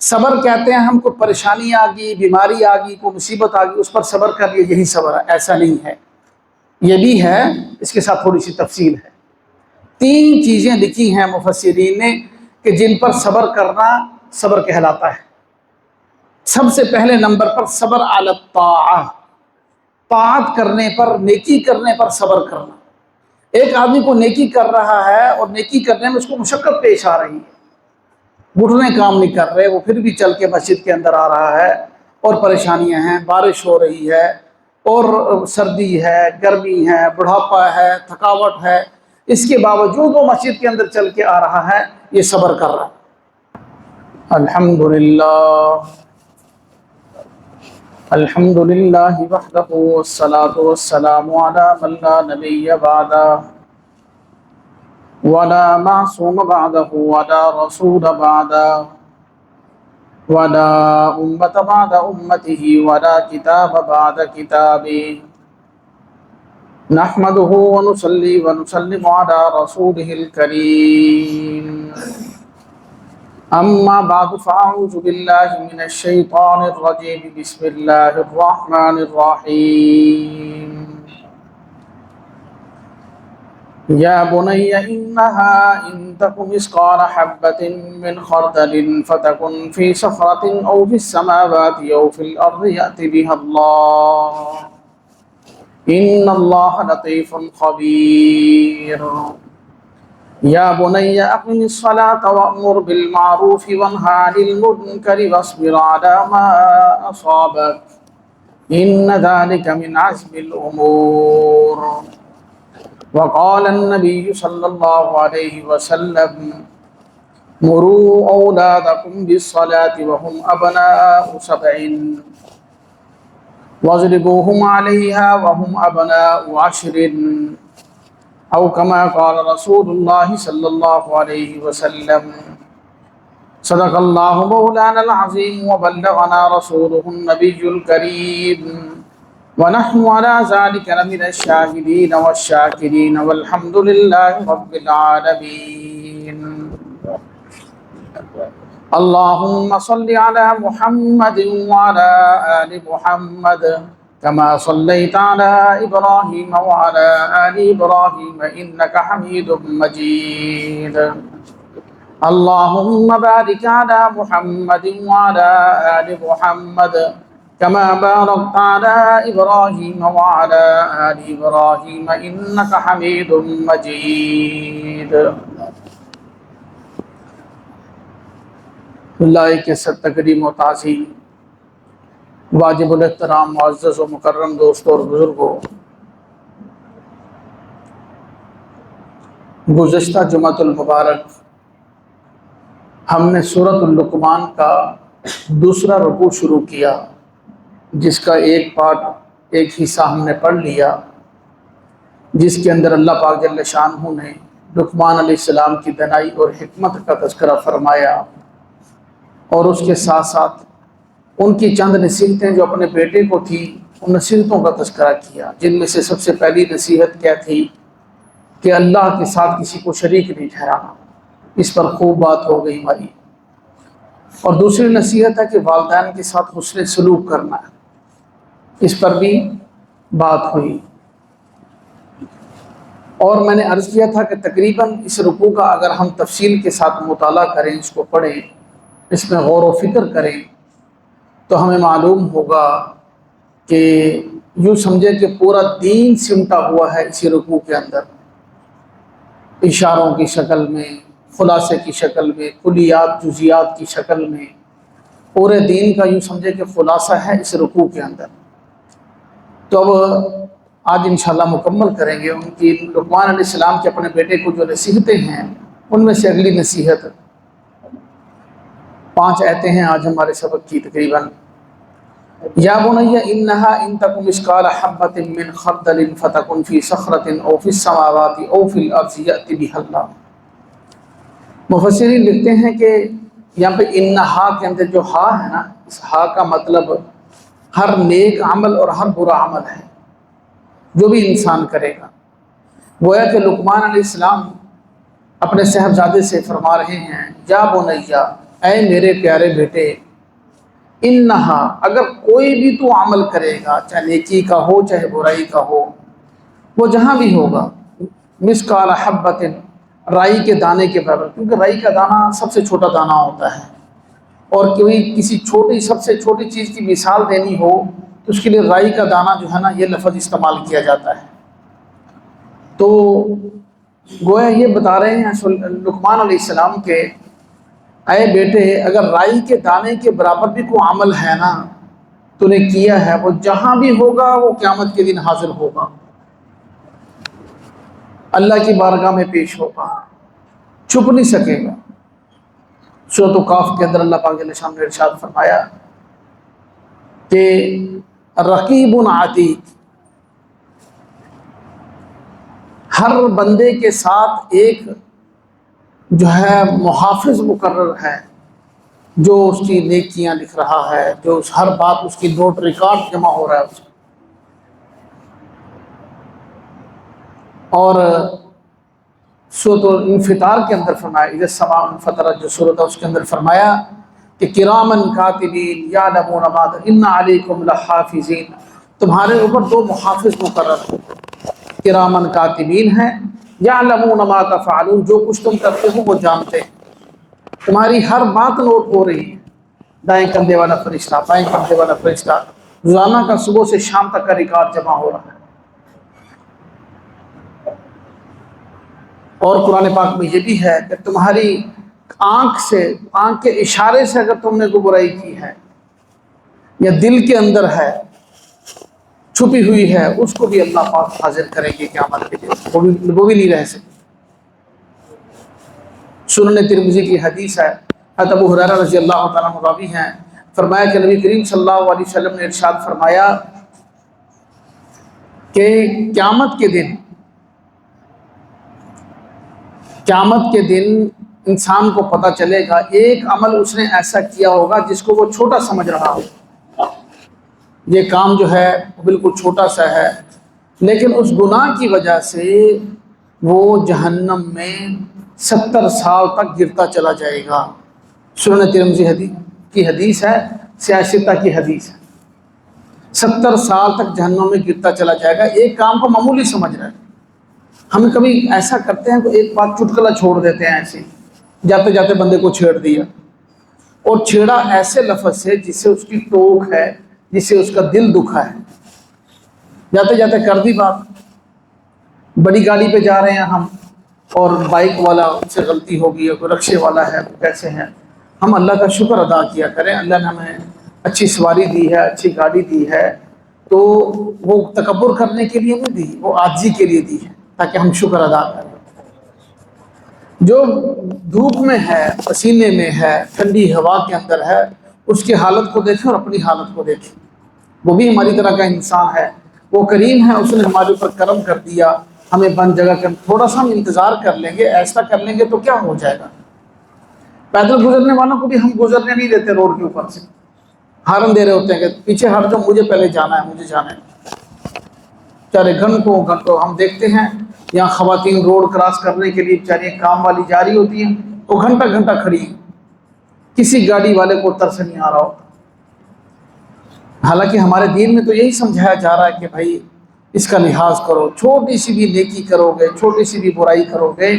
صبر کہتے ہیں ہم کو پریشانی آ گئی، بیماری آ گئی، کوئی مصیبت آ گئی، اس پر صبر کر لیے، یہی صبر ہے، ایسا نہیں ہے۔ یہ بھی ہے، اس کے ساتھ تھوڑی سی تفصیل ہے۔ 3 چیزیں لکھی ہیں مفسرین نے کہ جن پر صبر کرنا صبر کہلاتا ہے۔ سب سے پہلے نمبر پر صبر علی الطاعہ، طاعت کرنے پر، نیکی کرنے پر صبر کرنا۔ ایک آدمی کو نیکی کر رہا ہے اور نیکی کرنے میں اس کو مشقت پیش آ رہی ہے، گھٹنے کام نہیں کر رہے، وہ پھر بھی چل کے مسجد کے اندر آ رہا ہے، اور پریشانیاں ہیں، بارش ہو رہی ہے اور سردی ہے، گرمی ہے، بڑھاپا ہے، تھکاوٹ ہے، اس کے باوجود وہ مسجد کے اندر چل کے آ رہا ہے، یہ صبر کر رہا ہے۔ الحمدللہ وحدہ والصلاة والسلام علی من لا نبی بعدہ ولا معصوم بعدہ ولا رسول بعدہ ولا امت بعد امته ولا کتاب بعد کتابه نحمده ونصلي ونسلم على رسوله الكريم اما بعد فاعوذ بالله من الشيطان الرجيم بسم الله الرحمن الرحيم يا بني إنها إن تك مثقال حبة من خردل فتكن في صخرة أو في السماوات أو في الأرض يأت بها الله إن الله لطيف خبير يا بني أقم الصلاة وأمر بالمعروف وانه عن المنكر واصبر على ما أصابك إن ذلك من عزم الأمور وقال النبي صلى الله عليه وسلم مروا أولادكم بالصلاة وهم أبناء 7 واضربوهم عليها وهم أبناء 10 أو كما قال رسول الله صلى الله عليه وسلم صدق الله مولانا العظيم وبلغنا رسوله النبي الكريم ونحن على ذلك لمن الشاهدين والشاكرين والحمد لله رب العالمين اللهم صل على محمد وعلى آل محمد كما صليت على إبراهيم وعلى آل إبراهيم إنك حميد مجيد اللهم بارك على محمد وعلى آل محمد كما باركت على إبراهيم وعلى آل إبراهيم إنك حميد مجيد۔ اللہ کے سب تکریم و تعظیم، واجب الاحترام معزز و مکرم دوستوں اور بزرگوں، گزشتہ جمعۃ المبارک ہم نے سورۃ اللقمان کا دوسرا رکوع شروع کیا، جس کا ایک پارٹ، ایک حصہ ہم نے پڑھ لیا، جس کے اندر اللہ پاک جل شانہ نے لقمان علیہ السلام کی دانائی اور حکمت کا تذکرہ فرمایا، اور اس کے ساتھ ساتھ ان کی چند نصیحتیں جو اپنے بیٹے کو تھی، ان نصیحتوں کا تذکرہ کیا، جن میں سے سب سے پہلی نصیحت کیا تھی کہ اللہ کے ساتھ کسی کو شریک نہیں ٹھہرانا، اس پر خوب بات ہو گئی ہماری۔ اور دوسری نصیحت ہے کہ والدین کے ساتھ حسن سلوک کرنا ہے، اس پر بھی بات ہوئی۔ اور میں نے عرض کیا تھا کہ تقریباً اس رکوع کا اگر ہم تفصیل کے ساتھ مطالعہ کریں، اس کو پڑھیں، اس میں غور و فکر کریں، تو ہمیں معلوم ہوگا کہ یوں سمجھے کہ پورا دین سمٹا ہوا ہے اسی رکوع کے اندر، اشاروں کی شکل میں، خلاصے کی شکل میں، کلیات جزیات کی شکل میں، پورے دین کا یوں سمجھے کہ خلاصہ ہے اس رکوع کے اندر۔ تو اب آج انشاءاللہ مکمل کریں گے ان کی لقمان علیہ السلام کے اپنے بیٹے کو جو نصیحتیں ہیں، ان میں سے اگلی نصیحت 5 آیتیں ہیں آج ہمارے سبق کی تقریباً۔ یا بنی انہا ان تک مثقال حبۃ من خردل فتکن فی صخرۃ او فی السماوات او فی الارض یأت بها اللہ۔ مفسرین لکھتے ہیں کہ یہاں پہ انہا کے اندر جو ہا ہے نا، اس ہا کا مطلب ہر نیک عمل اور ہر برا عمل ہے جو بھی انسان کرے گا۔ گویا کہ لقمان علیہ السلام اپنے صاحبزادے سے فرما رہے ہیں یا بنیا، اے میرے پیارے بیٹے، انہا اگر کوئی بھی تو عمل کرے گا، چاہے نیکی کا ہو چاہے برائی کا ہو، وہ جہاں بھی ہوگا، مثقال حبۃ، رائی کے دانے کے برابر، کیونکہ رائی کا دانہ سب سے چھوٹا دانہ ہوتا ہے، اور کوئی کسی چھوٹی سب سے چھوٹی چیز کی مثال دینی ہو تو اس کے لیے رائی کا دانہ جو ہے نا یہ لفظ استعمال کیا جاتا ہے۔ تو گویا یہ بتا رہے ہیں لقمان علیہ السلام کے، اے بیٹے اگر رائی کے دانے کے برابر بھی کوئی عمل ہے نا تو نے کیا ہے، وہ جہاں بھی ہوگا وہ قیامت کے دن حاضر ہوگا، اللہ کی بارگاہ میں پیش ہوگا، چھپ نہیں سکے گا۔ سورۃ کاف کے اندر اللہ پاک جل شانہ نے ارشاد فرمایا کہ رقیب عتید، ہر بندے کے ساتھ ایک جو ہے محافظ مقرر ہے، جو اس کی نیکیاں لکھ رہا ہے، جو ہر بات اس کی نوٹ ریکارڈ جمع ہو رہا ہے اس کا۔ اور سورۃ الانفطار کے اندر فرمایا، اذا السماء انفطرت، جو سورۃ ہے اس کے اندر فرمایا کہ کرامن کاتبین یعلمون ما ان علیکم لحافظین، تمہارے اوپر دو محافظ مقرر ہیں، کرامن کاتبین ہیں، یعلمون ما تفعلون، جو کچھ تم کرتے ہو وہ جانتے ہیں، تمہاری ہر بات نوٹ ہو رہی ہے، دائیں کندھے والا فرشتہ، بائیں کندھے والا فرشتہ، روزانہ کا صبح سے شام تک کا ریکارڈ جمع ہو رہا ہے۔ اور قرآن پاک میں یہ بھی ہے کہ تمہاری آنکھ کے اشارے سے اگر تم نے کوئی برائی کی ہے یا دل کے اندر ہے چھپی ہوئی ہے، اس کو بھی اللہ پاک حاضر کریں گے قیامت کے دن، وہ بھی نہیں رہ سکے۔ سنن ترمذی کی حدیث ہے، حضرت ابو ہریرہ رضی اللہ تعالیٰ عنہ راوی ہیں، فرمایا کہ نبی کریم صلی اللہ علیہ وسلم نے ارشاد فرمایا کہ قیامت کے دن انسان کو پتہ چلے گا، ایک عمل اس نے ایسا کیا ہوگا جس کو وہ چھوٹا سمجھ رہا ہو، یہ کام جو ہے وہ بالکل چھوٹا سا ہے، لیکن اس گناہ کی وجہ سے وہ جہنم میں 70 سال تک گرتا چلا جائے گا۔ سنن ترمذی کی حدیث ہے، سیاستہ کی حدیث ہے، 70 سال تک جہنم میں گرتا چلا جائے گا، ایک کام کو معمولی سمجھ رہا ہے۔ ہم کبھی ایسا کرتے ہیں تو ایک بات چٹکلا چھوڑ دیتے ہیں، ایسے جاتے جاتے بندے کو چھیڑ دیا، اور چھیڑا ایسے لفظ سے جس سے اس کی ٹوک ہے، جس سے اس کا دل دکھا ہے، جاتے جاتے کر دی بات۔ بڑی گاڑی پہ جا رہے ہیں ہم اور بائک والا سے غلطی ہوگی، کوئی رکشے والا ہے، کیسے ہیں، ہم اللہ کا شکر ادا کیا کریں، اللہ نے ہمیں اچھی سواری دی ہے، اچھی گاڑی دی ہے، تو وہ تکبر کرنے کے لیے نہیں دی، وہ عاجزی کے لیے دی ہے تاکہ ہم شکر ادا کریں۔ جو دھوپ میں ہے، پسینے میں ہے، ٹھنڈی ہوا کے اندر ہے، اس کی حالت کو دیکھیں اور اپنی حالت کو دیکھیں، وہ بھی ہماری طرح کا انسان ہے، وہ کریم ہے، اس نے ہمارے اوپر کرم کر دیا، ہمیں بند جگہ کر، تھوڑا سا ہم انتظار کر لیں گے، ایسا کر لیں گے تو کیا ہو جائے گا۔ پیدل گزرنے والوں کو بھی ہم گزرنے نہیں دیتے، روڈ کے اوپر سے ہارن دے رہے ہوتے ہیں کہ پیچھے ہٹ جاؤ، مجھے پہلے جانا ہے، مجھے جانا ہے، چارے گھنٹوں ہم دیکھتے ہیں یہاں خواتین روڈ کراس کرنے کے لیے بیچاری کام والی جا رہی ہوتی ہیں، وہ گھنٹہ گھنٹہ کھڑی ہیں، کسی گاڑی والے کو ترس نہیں آ رہا ہوتا۔ حالانکہ ہمارے دین میں تو یہی سمجھایا جا رہا ہے کہ بھائی اس کا لحاظ کرو، چھوٹی سی بھی نیکی کرو گے، چھوٹی سی بھی برائی کرو گے،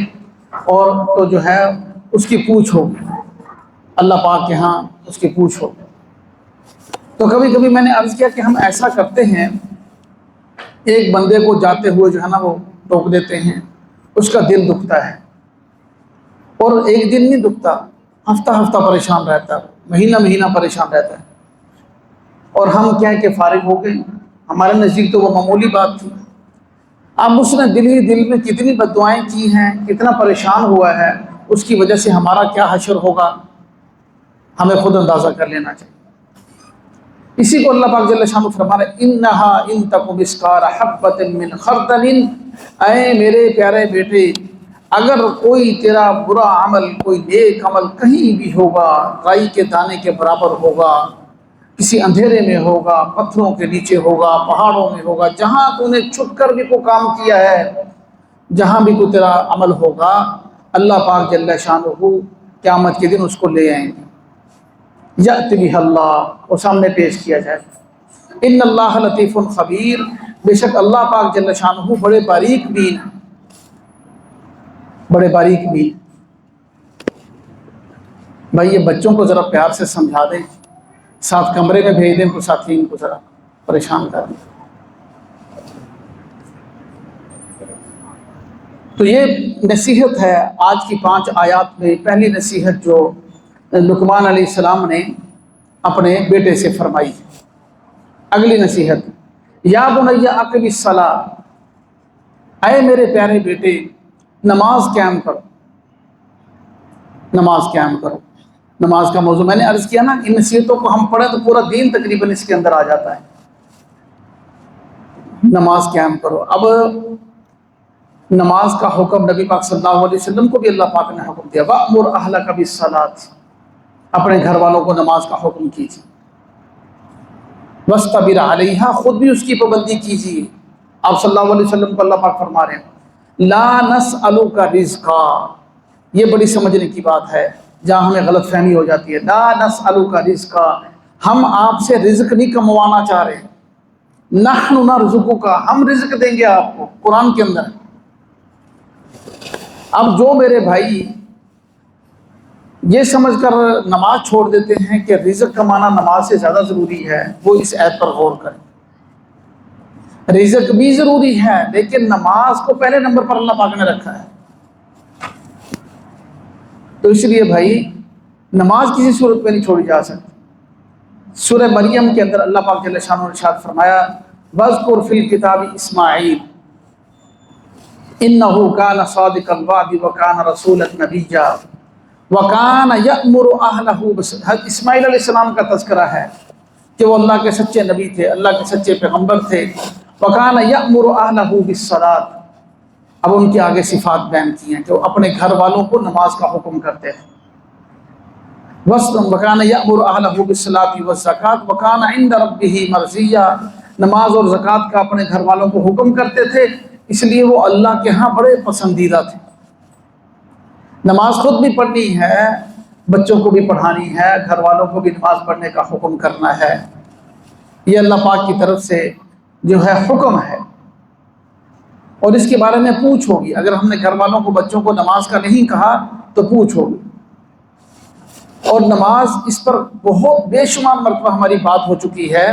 اور تو جو ہے اس کی پوچھ ہوگی، اللہ پاک کے ہاں اس کی پوچھ ہوگی۔ تو کبھی کبھی میں نے عرض کیا کہ ہم ایسا کرتے ہیں، ایک بندے کو جاتے ہوئے جو ہے نا وہ ٹوک دیتے ہیں، اس کا دل دکھتا ہے، اور ایک دن نہیں دکھتا، ہفتہ ہفتہ پریشان رہتا ہے، مہینہ مہینہ پریشان رہتا ہے، اور ہم کیا کہ فارغ ہو گئے، ہمارے نزدیک تو وہ معمولی بات تھی۔ اب اس نے دل ہی دل میں کتنی بددعائیں کی ہیں، کتنا پریشان ہوا ہے، اس کی وجہ سے ہمارا کیا حشر ہوگا، ہمیں خود اندازہ کر لینا چاہیے۔ اسی کو اللہ پاک جل شانہ فرما رہے ہیں، انہا ان تک مثقال حبۃ من خردل، اے میرے پیارے بیٹے اگر کوئی تیرا برا عمل، کوئی نیک عمل کہیں بھی ہوگا، رائی کے دانے کے برابر ہوگا، کسی اندھیرے میں ہوگا، پتھروں کے نیچے ہوگا، پہاڑوں میں ہوگا، جہاں تو نے چھپ کر بھی کوئی کام کیا ہے، جہاں بھی کوئی تیرا عمل ہوگا، اللہ پاک جل شانہ قیامت کے دن اس کو لے آئیں گے، یأتی بہ اللہ، وہ سامنے پیش کیا جائے. ان اللہ لطیف خبیر، بے شک اللہ پاک جل شانہ بڑے باریک بین ہیں، بڑے باریک بین. بھائی یہ بچوں کو ذرا پیار سے سمجھا دیں، ساتھ کمرے میں بھیج دیں تو ساتھی ان کو ذرا پریشان کر دیں. تو یہ نصیحت ہے آج کی 5 آیات میں. پہلی نصیحت جو لقمان علیہ السلام نے اپنے بیٹے سے فرمائی. اگلی نصیحت، یا بنی اقم الصلاۃ، اے میرے پیارے بیٹے نماز قائم کرو، نماز قائم کرو. نماز کا موضوع میں نے عرض کیا نا، ان نصیحتوں کو ہم پڑھیں تو پورا دین تقریباً اس کے اندر آ جاتا ہے. نماز قائم کرو. اب نماز کا حکم نبی پاک صلی اللہ علیہ وسلم کو بھی اللہ پاک نے حکم دیا، وَأْمُرْ أَهْلَكَ بِالصَّلَاةِ، اپنے گھر والوں کو نماز کا حکم کیجیے. وَاسْتَبِرْ عَلَيْهَا، خود بھی اس کی پابندی کیجیے. آپ صلی اللہ علیہ وسلم کو اللہ پاک فرما رہے ہیں لَا نَسْأَلُكَ رِزْقًا. یہ بڑی سمجھنے کی بات ہے، جہاں ہمیں غلط فہمی ہو جاتی ہے. لَا نَسْأَلُكَ رِزْقًا، ہم آپ سے رزق نہیں کموانا چاہ رہے. نَحْنُ نَرْزُقُكَ، ہم رزق دیں گے آپ کو، قرآن کے اندر. اب جو میرے بھائی یہ سمجھ کر نماز چھوڑ دیتے ہیں کہ رزق کمانا نماز سے زیادہ ضروری ہے، وہ اس آیت پر غور کریں. رزق بھی ضروری ہے لیکن نماز کو پہلے نمبر پر اللہ پاک نے رکھا ہے. تو اس لیے بھائی نماز کسی صورت میں نہیں چھوڑی جا سکتی. سورہ مریم کے اندر اللہ پاک جل شانہ نے ارشاد فرمایا وَاذْكُرْ فِي الْكِتَابِ إِسْمَاعِيلَ إِنَّهُ كَانَ صَادِقَ الْوَعْدِ وَكَانَ رَسُولًا نَبِيًّا وَكَانَ يَأْمُرُ أَهْلَهُ بِالصَّلَاةِ. اسماعیل علیہ السلام کا تذکرہ ہے کہ وہ اللہ کے سچے نبی تھے، اللہ کے سچے پیغمبر تھے. وَكَانَ يَأْمُرُ أَهْلَهُ بِالصَّلَاةِ. اب ان کے آگے صفات بیان کی ہیں کہ وہ اپنے گھر والوں کو نماز کا حکم کرتے ہیں. وَكَانَ يَأْمُرُ أَهْلَهُ بِالصَّلَاةِ وَالزَّكَاةِ وَكَانَ عِندَ رَبِّهِ مَرْضِيًّا. نماز اور زکوٰۃ کا اپنے گھر والوں کو حکم کرتے تھے، اس لیے وہ اللہ کے ہاں بڑے پسندیدہ تھے. نماز خود بھی پڑھنی ہے، بچوں کو بھی پڑھانی ہے، گھر والوں کو بھی نماز پڑھنے کا حکم کرنا ہے. یہ اللہ پاک کی طرف سے جو ہے حکم ہے، اور اس کے بارے میں پوچھ ہوگی. اگر ہم نے گھر والوں کو بچوں کو نماز کا نہیں کہا تو پوچھ ہوگی. اور نماز اس پر بہت بے شمار مرتبہ ہماری بات ہو چکی ہے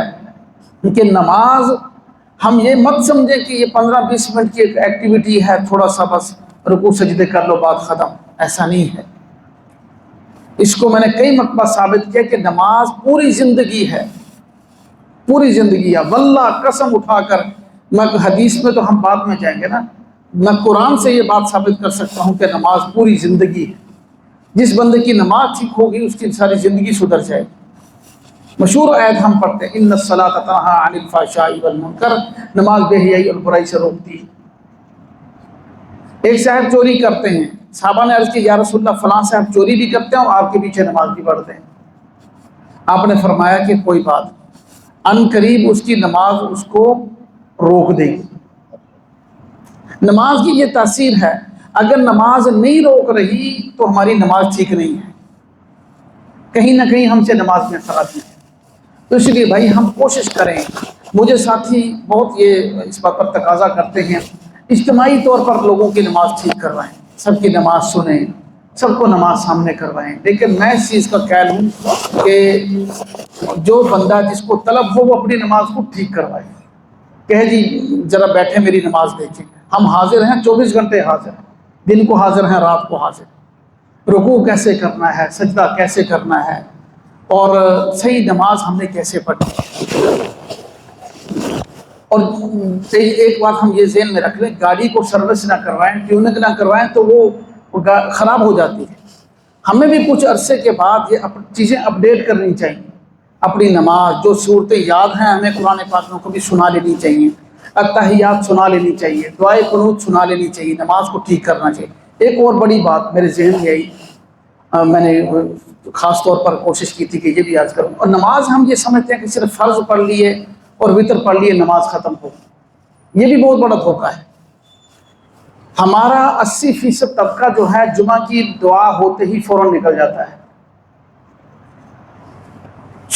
کہ نماز ہم یہ مت سمجھیں کہ یہ 15-20 منٹ کی ایک ایکٹیویٹی ہے، تھوڑا سا بس رکوع سجدے کر لو بات ختم. ایسا نہیں ہے. اس کو میں نے کئی مرتبہ ثابت کیا کہ نماز پوری زندگی ہے، پوری زندگی ہے. واللہ قسم اٹھا کر، میں حدیث میں تو ہم بعد میں جائیں گے نا، میں قرآن سے یہ بات ثابت کر سکتا ہوں کہ نماز پوری زندگی ہے. جس بندے کی نماز ٹھیک ہوگی اس کی ساری زندگی سدھر جائے. مشہور آیت ہم پڑھتے ہیں ان الصلاۃ تنہی عن الفحشاء والمنکر، نماز بے حیائی اور برائی سے روکتی ہے. ایک صاحب چوری کرتے ہیں، صحابہ نے عرض کی یا رسول اللہ فلاں صاحب چوری بھی کرتے ہیں اور آپ کے پیچھے نماز بھی پڑھتے ہیں. آپ نے فرمایا کہ کوئی بات، ان قریب اس کی نماز اس کو روک دے گی. نماز کی یہ تاثیر ہے، اگر نماز نہیں روک رہی تو ہماری نماز ٹھیک نہیں ہے، کہیں نہ کہیں ہم سے نماز میں خرابی ہے. تو اس لیے بھائی ہم کوشش کریں. مجھے ساتھی بہت یہ اس بات پر تقاضا کرتے ہیں اجتماعی طور پر لوگوں کی نماز ٹھیک کروائیں، سب کی نماز سنیں، سب کو نماز سامنے کروائیں. لیکن میں اس چیز کا قائل ہوں کہ جو بندہ جس کو طلب ہو وہ اپنی نماز کو ٹھیک کروائے. کہ جی ذرا بیٹھے میری نماز دیکھیں. ہم حاضر ہیں، 24 گھنٹے حاضر ہیں، دن کو حاضر ہیں، رات کو حاضر ہیں. رکوع کیسے کرنا ہے، سجدہ کیسے کرنا ہے، اور صحیح نماز ہم نے کیسے پڑھی. اور ایک بات ہم یہ ذہن میں رکھ لیں، گاڑی کو سروس نہ کروائیں، ٹیوننگ نہ کروائیں تو وہ خراب ہو جاتی ہے. ہمیں بھی کچھ عرصے کے بعد یہ چیزیں اپڈیٹ کرنی چاہیے. اپنی نماز جو صورتیں یاد ہیں ہمیں قرآن پاک میں کبھی سنا لینی چاہیے، اتحیات سنا لینی چاہیے، دعائے قنوت سنا لینی چاہیے، نماز کو ٹھیک کرنا چاہیے. ایک اور بڑی بات میرے ذہن میں آئی، میں نے خاص طور پر کوشش کی تھی کہ یہ بھی یاد کروں. اور نماز ہم یہ سمجھتے ہیں کہ صرف فرض پڑھ لیے اور وتر پڑھ لیے نماز ختم ہو، یہ بھی بہت بڑا دھوکہ ہے. ہمارا 80% طبقہ جو ہے جمعہ کی دعا ہوتے ہی فوراً نکل جاتا ہے.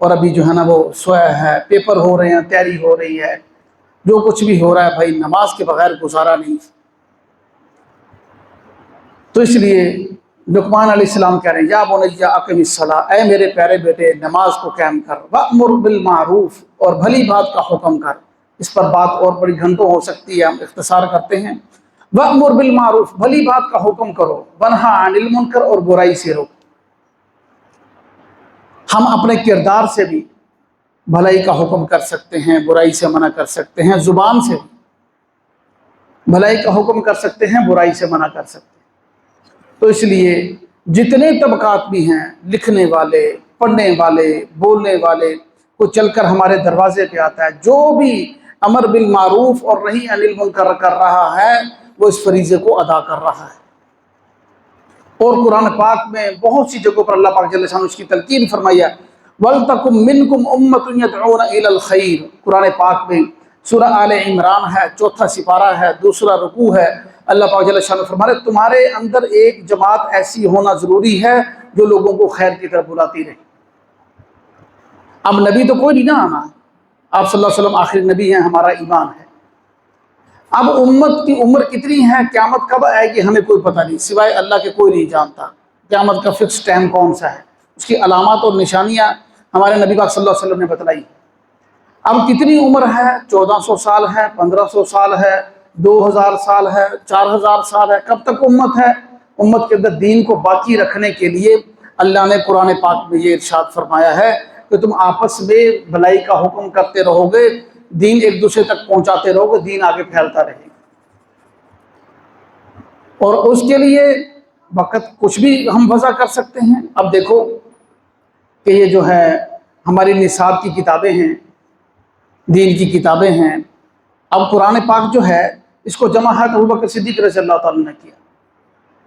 اور ابھی جو ہے نا وہ سویا ہے، پیپر ہو رہے ہیں، تیاری ہو رہی ہے، جو کچھ بھی ہو رہا ہے بھائی نماز کے بغیر گزارا نہیں۔ تو اس لیے لقمان علیہ السلام کہہ رہے ہیں یا بنی اقم الصلاۃ، اے میرے پیارے بیٹے نماز کو قائم کر، وأمر بالمعروف، اور بھلی بات کا حکم کر۔ اس پر بات اور بڑی گھنٹوں ہو سکتی ہے، ہم اختصار کرتے ہیں۔ وأمر بالمعروف، بھلی بات کا حکم کرو، ونہا عن المنکر، اور برائی سے روک۔ ہم اپنے کردار سے بھی بھلائی کا حکم کر سکتے ہیں، برائی سے منع کر سکتے ہیں، زبان سے بھی بھلائی کا حکم کر سکتے ہیں، برائی سے منع کر سکتے ہیں۔ تو اس لیے جتنے طبقات بھی ہیں، لکھنے والے، پڑھنے والے، بولنے والے، کو چل کر ہمارے دروازے پہ آتا ہے، جو بھی امر بالمعروف اور نہی عن المنکر کر رہا ہے وہ اس فریضے کو ادا کر رہا ہے۔ اور قرآن پاک میں بہت سی جگہوں پر اللہ پاک جل شانہ اس کی تلقین فرمائی ہے، وَلْتَكُمْ مِنْكُمْ أُمَّةٌ يَدْعُونَ إِلَى الْخَيْرِ۔ قرآن پاک میں سورہ آل عمران ہے، 4واں سپارہ ہے، 2واں رکوع ہے۔ اللہ پاک جل شانہ فرماتے ہیں تمہارے اندر ایک جماعت ایسی ہونا ضروری ہے جو لوگوں کو خیر کی طرف بلاتی رہے۔ اب نبی تو کوئی نہیں نہ آنا، آپ صلی اللہ علیہ وسلم آخری نبی ہیں، ہمارا ایمان ہے۔ اب امت کی عمر کتنی ہے، قیامت کب آئے گی ہمیں کوئی پتہ نہیں، سوائے اللہ کے کوئی نہیں جانتا قیامت کا فکس ٹائم کون سا ہے۔ اس کی علامات اور نشانیاں ہمارے نبی پاک صلی اللہ علیہ وسلم نے بتلائی۔ اب کتنی عمر ہے، 1400 سال ہے، 1500 سال ہے، 2000 سال ہے، 4000 سال ہے، کب تک امت ہے؟ امت کے اندر دین کو باقی رکھنے کے لیے اللہ نے قرآن پاک میں یہ ارشاد فرمایا ہے کہ تم آپس میں بھلائی کا حکم کرتے رہو گے، دین ایک دوسرے تک پہنچاتے رہو گے، دین آگے پھیلتا رہے گا۔ اور اس کے لیے وقت کچھ بھی ہم وضع کر سکتے ہیں۔ اب دیکھو کہ یہ جو ہے ہماری نصاب کی کتابیں ہیں، دین کی کتابیں ہیں، اب قرآن پاک جو ہے اس کو جمع حضرت ابوبکر صدیق رضی اللہ تعالیٰ نے کیا،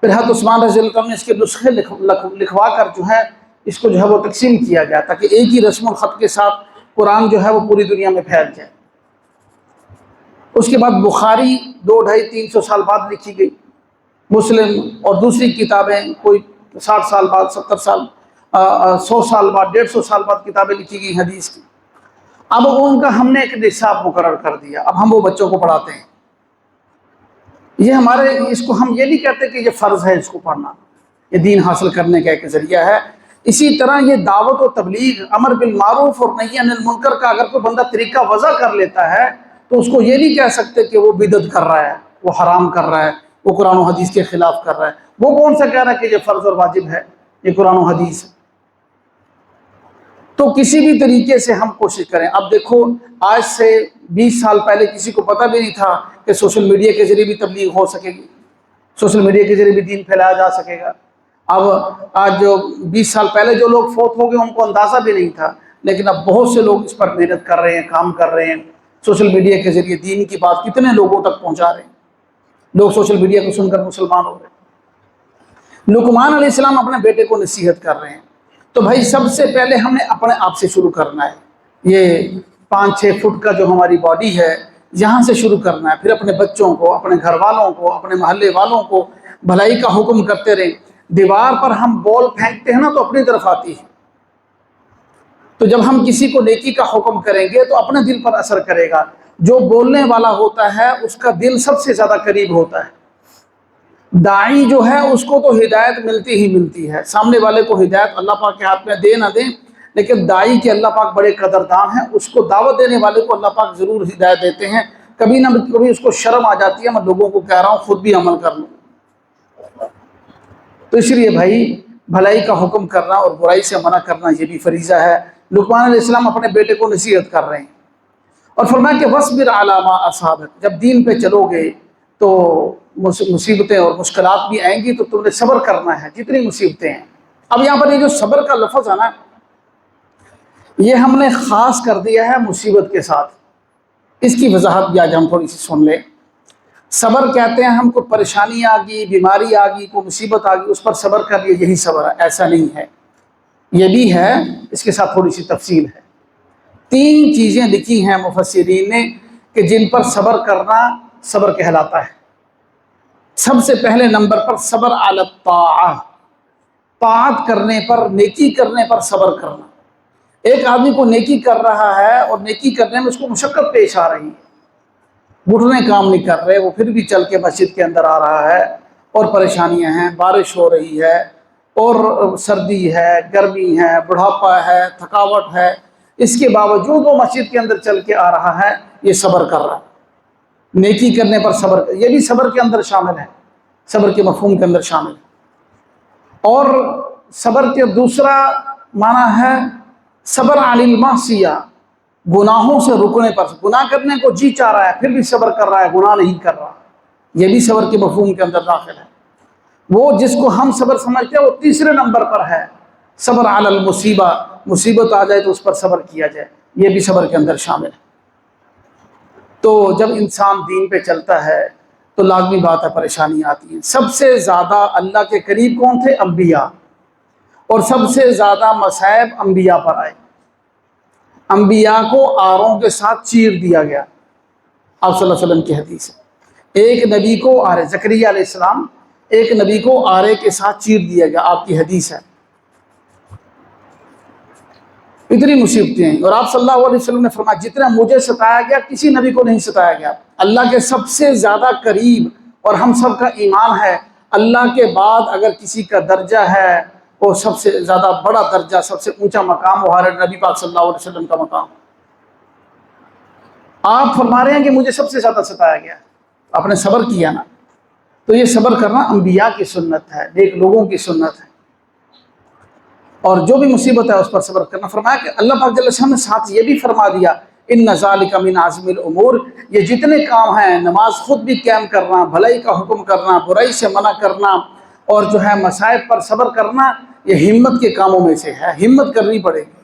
پھر حضرت عثمان رضی اللہ عنہ نے اس کے نسخے لکھوا کر جو ہے اس کو جو ہے وہ تقسیم کیا گیا تاکہ ایک ہی رسم الخط کے ساتھ قرآن جو ہے وہ پوری دنیا میں پھیل جائے۔ اس کے بعد بخاری 200 300 سال بعد لکھی گئی، مسلم اور دوسری کتابیں کوئی 60 سال بعد، 70 سال 100 سال بعد، 150 سال بعد کتابیں لکھی گئی حدیث کی۔ اب ان کا ہم نے ایک نصاب مقرر کر دیا، اب ہم وہ بچوں کو پڑھاتے ہیں۔ یہ ہمارے اس کو ہم یہ نہیں کہتے کہ یہ فرض ہے اس کو پڑھنا، یہ دین حاصل کرنے کا ایک ذریعہ ہے۔ اسی طرح یہ دعوت و تبلیغ، امر بالمعروف اور نہی عن المنکر کا اگر کوئی بندہ طریقہ وضع کر لیتا ہے تو اس کو یہ نہیں کہہ سکتے کہ وہ بدعت کر رہا ہے، وہ حرام کر رہا ہے، وہ قرآن و حدیث کے خلاف کر رہا ہے۔ وہ کون سا کہہ رہا ہے کہ یہ فرض اور واجب ہے، یہ قرآن و حدیث ہے۔ تو کسی بھی طریقے سے ہم کوشش کریں۔ اب دیکھو آج سے 20 سال پہلے کسی کو پتہ بھی نہیں تھا کہ سوشل میڈیا کے ذریعے بھی تبلیغ ہو سکے گی، سوشل میڈیا کے ذریعے بھی دین پھیلایا جا سکے گا۔ اب آج جو 20 سال پہلے جو لوگ فوت ہو گئے ان کو اندازہ بھی نہیں تھا، لیکن اب بہت سے لوگ اس پر محنت کر رہے ہیں، کام کر رہے ہیں، سوشل میڈیا کے ذریعے دین کی بات کتنے لوگوں تک پہنچا رہے ہیں، لوگ سوشل میڈیا کو سن کر مسلمان ہو رہے ہیں۔ لقمان علیہ السلام اپنے بیٹے کو نصیحت کر رہے ہیں، تو بھائی سب سے پہلے ہم نے اپنے آپ سے شروع کرنا ہے۔ یہ 5-6 فٹ کا جو ہماری باڈی ہے یہاں سے شروع کرنا ہے، پھر اپنے بچوں کو، اپنے گھر والوں کو، اپنے محلے والوں کو بھلائی کا حکم کرتے رہیں۔ دیوار پر ہم بال پھینکتے ہیں نا تو اپنی طرف آتی ہے، تو جب ہم کسی کو نیکی کا حکم کریں گے تو اپنے دل پر اثر کرے گا۔ جو بولنے والا ہوتا ہے اس کا دل سب سے زیادہ قریب ہوتا ہے۔ داعی جو ہے اس کو تو ہدایت ملتی ہی ملتی ہے، سامنے والے کو ہدایت اللہ پاک کے ہاتھ میں دے نہ دیں، لیکن داعی کے اللہ پاک بڑے قدردان ہیں، اس کو دعوت دینے والے کو اللہ پاک ضرور ہدایت دیتے ہیں۔ کبھی نہ کبھی اس کو شرم آ جاتی ہے، میں لوگوں کو کہہ رہا ہوں خود بھی عمل کر لوں۔ تو اس لیے بھائی بھلائی کا حکم کرنا اور برائی سے منع کرنا یہ بھی فریضہ ہے۔ لقمان علیہ السلام اپنے بیٹے کو نصیحت کر رہے ہیں اور فرمایا کہ وَاصْبِرْ عَلَىٰ مَا أَصَابَكَ، جب دین پہ چلو گے تو مصیبتیں اور مشکلات بھی آئیں گی تو تم نے صبر کرنا ہے، جتنی مصیبتیں ہیں۔ اب یہاں پر یہ جو صبر کا لفظ ہے نا، یہ ہم نے خاص کر دیا ہے مصیبت کے ساتھ۔ اس کی وضاحت بھی آج ہم تھوڑی سی سن لیں۔ صبر کہتے ہیں ہم کو پریشانی آ گئی، بیماری آ گئی، کوئی مصیبت آ گئی، اس پر صبر کر لیا، یہی صبر ہے، ایسا نہیں ہے۔ یہ بھی ہے، اس کے ساتھ تھوڑی سی تفصیل ہے۔ 3 چیزیں لکھی ہیں مفسرین نے کہ جن پر صبر کرنا صبر کہلاتا ہے۔ سب سے پہلے نمبر پر صبر علی الطاعہ، طاعت کرنے پر، نیکی کرنے پر صبر کرنا۔ ایک آدمی کو نیکی کر رہا ہے اور نیکی کرنے میں اس کو مشقت پیش آ رہی ہے، گھٹنے کام نہیں کر رہے، وہ پھر بھی چل کے مسجد کے اندر آ رہا ہے، اور پریشانیاں ہیں، بارش ہو رہی ہے اور سردی ہے، گرمی ہے، بڑھاپا ہے، تھکاوٹ ہے، اس کے باوجود وہ مسجد کے اندر چل کے آ رہا ہے، یہ صبر کر رہا ہے، نیکی کرنے پر صبر، یہ بھی صبر کے اندر شامل ہے، صبر کے مفہوم کے اندر شامل ہے۔ اور صبر کے دوسرا معنی ہے صبر علی المعصیہ، گناہوں سے رکنے پر، گناہ کرنے کو جی چاہ رہا ہے پھر بھی صبر کر رہا ہے، گناہ نہیں کر رہا، یہ بھی صبر کے مفہوم کے اندر داخل ہے۔ وہ جس کو ہم صبر سمجھتے ہیں وہ تیسرے نمبر پر ہے، صبر علی المصیبہ، مصیبت آ جائے تو اس پر صبر کیا جائے، یہ بھی صبر کے اندر شامل ہے۔ تو جب انسان دین پہ چلتا ہے تو لازمی بات ہے پریشانی آتی ہیں۔ سب سے زیادہ اللہ کے قریب کون تھے؟ انبیاء، اور سب سے زیادہ مصائب انبیاء پر آئے۔ انبیاء کو آروں کے ساتھ چیر دیا گیا، آپ صلی اللہ علیہ وسلم کی حدیث ہے۔ ایک نبی کو آرے، زکریا علیہ السلام، ایک نبی کو آرے کے ساتھ چیر دیا گیا، آپ کی حدیث ہے۔ اتنی مصیبتیں ہیں، اور آپ صلی اللہ علیہ وسلم نے فرمایا جتنا مجھے ستایا گیا کسی نبی کو نہیں ستایا گیا۔ اللہ کے سب سے زیادہ قریب، اور ہم سب کا ایمان ہے اللہ کے بعد اگر کسی کا درجہ ہے، وہ سب سے زیادہ بڑا درجہ، سب سے اونچا مقام وہ ہمارے نبی پاک صلی اللہ علیہ وسلم کا مقام۔ آپ فرما رہے ہیں کہ مجھے سب سے زیادہ ستایا گیا، آپ نے صبر کیا نا، تو یہ صبر کرنا انبیاء کی سنت ہے، نیک لوگوں کی سنت ہے، اور جو بھی مصیبت ہے اس پر صبر کرنا۔ فرمایا کہ اللہ پاک جل شانہ نے ساتھ یہ بھی فرما دیا ان ذالک من عزم الامور، یہ جتنے کام ہیں، نماز خود بھی قائم کرنا، بھلائی کا حکم کرنا، برائی سے منع کرنا، اور جو ہے مصائب پر صبر کرنا، یہ ہمت کے کاموں میں سے ہے، ہمت کرنی پڑے گی۔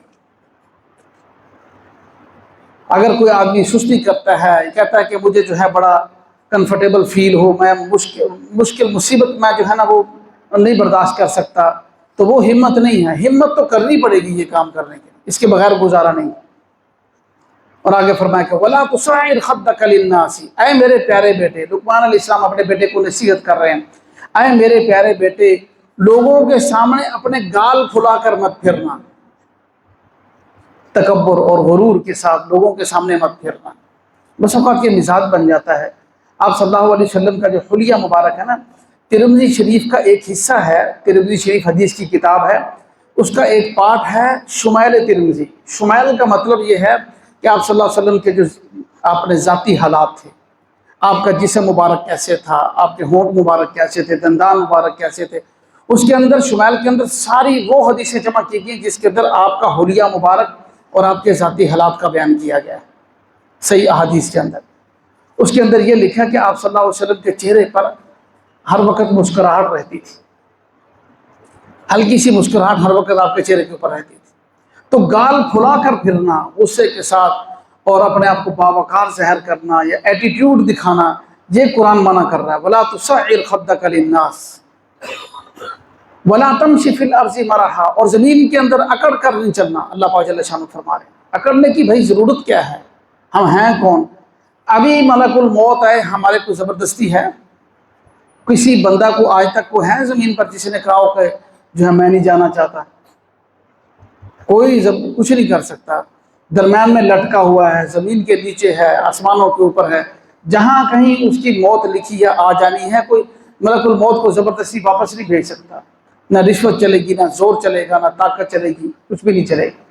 اگر کوئی آدمی سستی کرتا ہے، کہتا ہے کہ مجھے جو ہے بڑا کنفرٹیبل فیل ہو، میں مشکل مصیبت میں جو ہے نا وہ نہیں برداشت کر سکتا، تو وہ ہمت نہیں ہے، ہمت تو کرنی پڑے گی یہ کام کرنے کے، اس کے بغیر گزارا نہیں۔ اور آگے فرمایا کہ وَلَا تُصَعِّرْ خَدَّكَ لِلنَّاسِ، اے میرے پیارے بیٹے، لقمان علیہ السلام اپنے بیٹے کو نصیحت کر رہے ہیں، اے میرے پیارے بیٹے، لوگوں کے سامنے اپنے گال پھلا کر مت پھرنا، تکبر اور غرور کے ساتھ لوگوں کے سامنے مت پھرنا، بس اوقات یہ مزاج بن جاتا ہے۔ آپ صلی اللہ علیہ وسلم کا جو حلیہ مبارک ہے نا، ترمذی شریف کا ایک حصہ ہے، ترمذی شریف حدیث کی کتاب ہے، اس کا ایک پارٹ ہے شمائل ترمذی۔ شمائل کا مطلب یہ ہے کہ آپ صلی اللہ علیہ وسلم کے جو آپ نے ذاتی حالات تھے، آپ کا جسم مبارک کیسے تھا، آپ کے ہونٹ مبارک کیسے تھے، دندان مبارک کیسے تھے، اس کے اندر شمائل کے اندر ساری وہ حدیثیں جمع کی گئی جس کے اندر آپ کا حلیہ مبارک اور آپ کے ذاتی حالات کا بیان کیا گیا ہے، صحیح احادیث کے اندر۔ اس کے اندر یہ لکھا کہ آپ صلی اللہ علیہ وسلم کے چہرے پر ہر وقت مسکراہٹ رہتی تھی، ہلکی سی مسکراہٹ ہر وقت آپ کے چہرے کے اوپر رہتی تھی۔ تو گال پھلا کر پھرنا غصے کے ساتھ اور اپنے آپ کو باوقار ظاہر کرنا یا ایٹیٹیوڈ دکھانا، یہ قرآن منع کر رہا ہے۔ وَلَا تُصَعِّرْ خَدَّكَ لِلنَّاسِ وَلَا تَمْشِ فِي الْأَرْضِ مَرَحًا، اور زمین کے اندر اکڑ کر نہیں چلنا۔ اللہ پاک جل شانہ فرما رہے ہیں اکڑنے کی بھائی ضرورت کیا ہے، ہم ہیں کون؟ ابھی ملک الموت آئے، ہمارے کو زبردستی ہے؟ کسی بندہ کو آج تک کو ہے زمین پر جس نے کہا ہو کہ جو ہے میں نہیں جانا چاہتا؟ کوئی کچھ نہیں کر سکتا، درمیان میں لٹکا ہوا ہے، زمین کے نیچے ہے، آسمانوں کے اوپر ہے، جہاں کہیں اس کی موت لکھی ہے آ جانی ہے، کوئی ملک الموت کو زبردستی واپس نہیں بھیج سکتا، نہ رشوت چلے گی، نہ زور چلے گا، نہ طاقت چلے گی، کچھ بھی نہیں چلے گا۔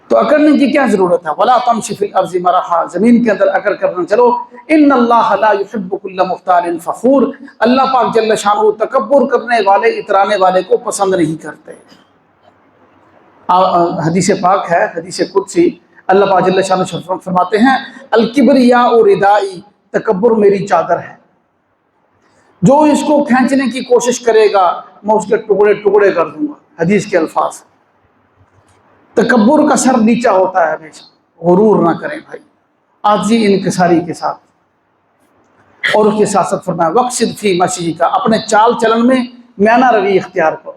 تو اکڑنے کی کیا ضرورت ہے؟ وَلَا تَمْشِ فِي الْأَرْضِ مَرَحًا، زمین کے اندر اکڑ کرنا چلو۔ إِنَّ اللَّهَ لَا يُحِبُّ كُلَّ مُخْتَالٍ فَخُورٍ، اللہ پاک جل شانہ تکبر کرنے والے، اترانے والے کو پسند نہیں کرتے۔ حدیث پاک ہے، حدیث قدسی، اللہ پاک جل شانہ فرماتے ہیں الکبریاء ردائی، تکبر میری چادر ہے، جو اس کو کھینچنے کی کوشش کرے گا میں اس کے ٹکڑے ٹکڑے کر دوں گا، حدیث کے الفاظ۔ تکبر کا سر نیچا ہوتا ہے ہمیشہ، غرور نہ کریں بھائی، عاجزی انکساری کے ساتھ۔ اور اس کے ساتھ ساتھ فرمایا وقصد فی مشیک، اپنے چال چلن میں میانہ روی اختیار کرو۔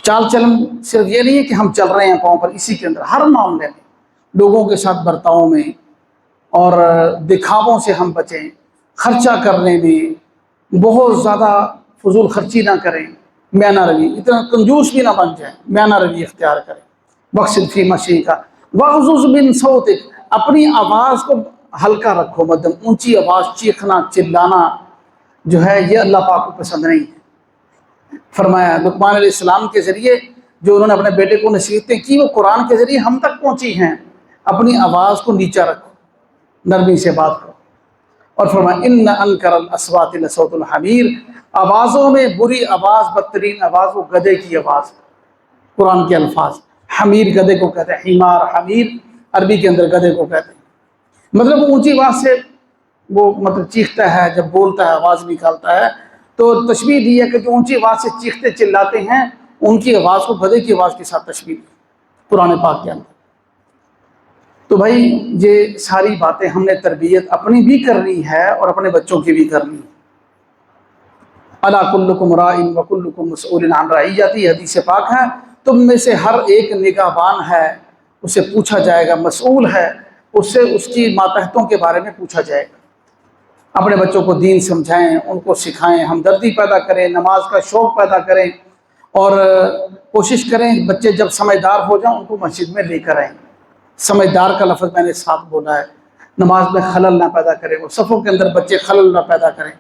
چال چلن صرف یہ نہیں ہے کہ ہم چل رہے ہیں پاؤں پر، اسی کے اندر ہر معاملے میں، لوگوں کے ساتھ برتاؤ میں، اور دکھاووں سے ہم بچیں، خرچہ کرنے میں بہت زیادہ فضول خرچی نہ کریں، میانہ روی، اتنا کنجوس بھی نہ بن جائے، میانہ روی اختیار کریں. وقصد فی مشی کا واغضض من صوتک، اپنی آواز کو ہلکا رکھو، مدم اونچی آواز چیخنا چلانا جو ہے یہ اللہ پاک کو پسند نہیں ہے. فرمایا لقمان علیہ السلام کے ذریعے جو انہوں نے اپنے بیٹے کو نصیحتیں کی وہ قرآن کے ذریعے ہم تک پہنچی ہیں. اپنی آواز کو نیچا رکھو، نرمی سے بات کرو. اور فرمایا ان انکر الاصوات لصوت الحمیر، آوازوں میں بری آواز، بدترین آواز وہ گدھے کی آواز. قرآن کے الفاظ، حمیر گدھے کو کہتے ہیں، حمار حمیر عربی کے اندر گدھے کو کہتے ہیں. مطلب وہ اونچی آواز سے وہ مطلب چیختا ہے، جب بولتا ہے آواز نکالتا ہے. تو تشبیہ دی ہے کہ جو اونچی آواز سے چیختے چلاتے ہیں ان کی آواز کو گدھے کی آواز کے ساتھ تشبیہ دی قرآن پاک کے اندر. تو بھائی یہ ساری باتیں ہم نے تربیت اپنی بھی کرنی ہے اور اپنے بچوں کی بھی کرنی ہے. الا کلکم راع وکلکم مسئول عن رعیتہ، حدیث پاک ہے تم میں سے ہر ایک نگہبان ہے، اسے پوچھا جائے گا، مسئول ہے، اس سے اس کی ماتحتوں کے بارے میں پوچھا جائے گا. اپنے بچوں کو دین سمجھائیں، ان کو سکھائیں، ہمدردی پیدا کریں، نماز کا شوق پیدا کریں، اور کوشش کریں بچے جب سمجھدار ہو جائیں ان کو مسجد میں لے کر آئیں. سمجھدار کا لفظ میں نے ساتھ بولا ہے. نماز میں خلل نہ پیدا کریں، وہ صفوں کے اندر بچے خلل نہ پیدا کریں.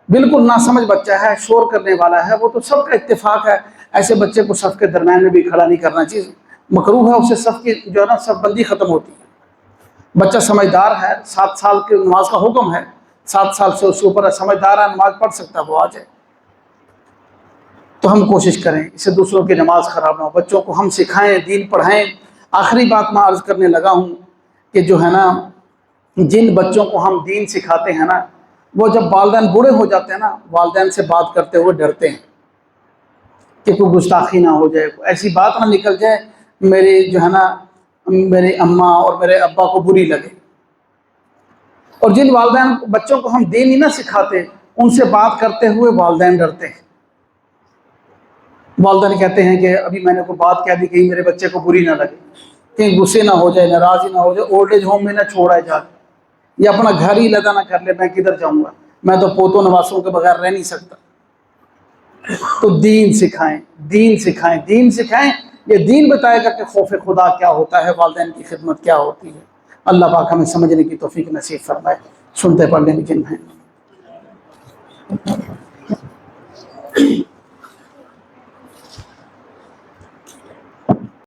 بالکل ناسمجھ بچہ ہے، شور کرنے والا ہے، وہ تو سب کا اتفاق ہے ایسے بچے کو صف کے درمیان میں بھی کھڑا نہیں کرنا چاہیے، مکروہ ہے، اس سے صف کی جو ہے نا صف بندی ختم ہوتی ہے. بچہ سمجھدار ہے، 7 سال کی نماز کا حکم ہے، 7 سال سے اس کے اوپر سمجھدار ہے، نماز پڑھ سکتا ہے، وہ آ جائے. تو ہم کوشش کریں اس سے دوسروں کی نماز خراب نہ ہو، بچوں کو ہم سکھائیں، دین پڑھائیں. آخری بات میں عرض کرنے لگا ہوں کہ جو ہے نا جن بچوں کو ہم دین سکھاتے ہیں نا وہ جب والدین بوڑھے ہو جاتے ہیں نا والدین سے بات کرتے ہوئے ڈرتے ہیں کہ کوئی گستاخی نہ ہو جائے، ایسی بات نہ نکل جائے میرے جو ہے نا میری اماں اور میرے ابا کو بری لگے. اور جن والدین بچوں کو ہم دین ہی نہ سکھاتے ان سے بات کرتے ہوئے والدین ڈرتے ہیں. والدین کہتے ہیں کہ ابھی میں نے کوئی بات کہہ دی کہیں میرے بچے کو بری نہ لگے، کہیں غصے نہ ہو جائے، ناراض ہی نہ ہو جائے، اولڈ ایج ہوم میں نہ چھوڑا جائے، یا اپنا گھر ہی لگا نہ کر لے، میں کدھر جاؤں گا، میں تو پوتوں نواسوں کے بغیر رہ نہیں سکتا. تو دین سکھائیں، دین سکھائیں، دین سکھائیں. یہ دین بتائے گا کہ خوف خدا کیا ہوتا ہے، والدین کی خدمت کیا ہوتی ہے. اللہ پاک ہمیں سمجھنے کی توفیق نصیب فرمائے. سنتے پڑھنے میں جن ہیں